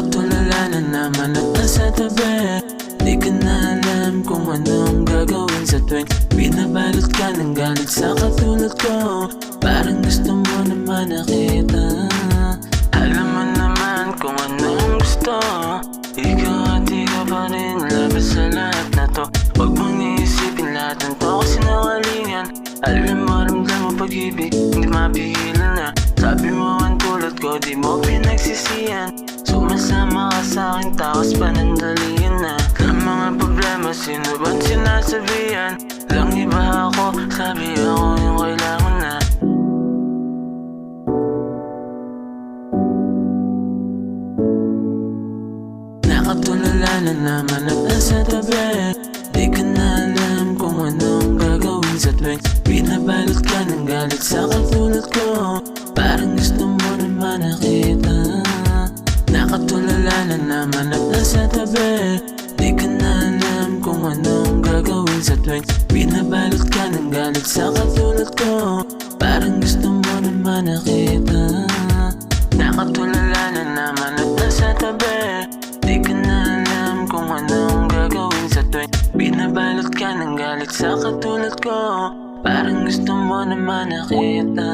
Nakatulala na naman at nasa tabi. Di ka na alam kung anong gagawin sa tuwing binabalot ka ng galit sa katulad ko. Parang gusto mo naman nakita. Alam mo naman kung anong gusto. Ikaw at ikaw pa rin laban sa lahat na to. Huwag mong iisipin lahat ng to kasi sinungalingan. Alam mo ramdam mo pag-ibig, hindi mapigilan na. Sabi mo ang tulad ko, di mo pinagsisihan. Sumasama ka sa akin, takas panandalian na. Ang mga problema, sino ba't sinasabihan? Lang iba ako, sabi ako yung kailangan na. Nakatulala na naman at nasa tabi. Di ka na alam kung anong gagawin sa tuwing binabalot ka ng galit sa katulad ko. Parang gusto mo naman nakita. Nakatulala na naman at nasa tabi. Di ka na alam kung anong gagawin sa tuwing binabalot ka ng galit sa katulad ko. Parang gusto mo naman nakita. Nakatulala na naman at nasa tabi. Di ka na alam kung anong gagawin sa tuwing binabalot ka ng galit sa katulad ko. Parang gusto mo naman nakita.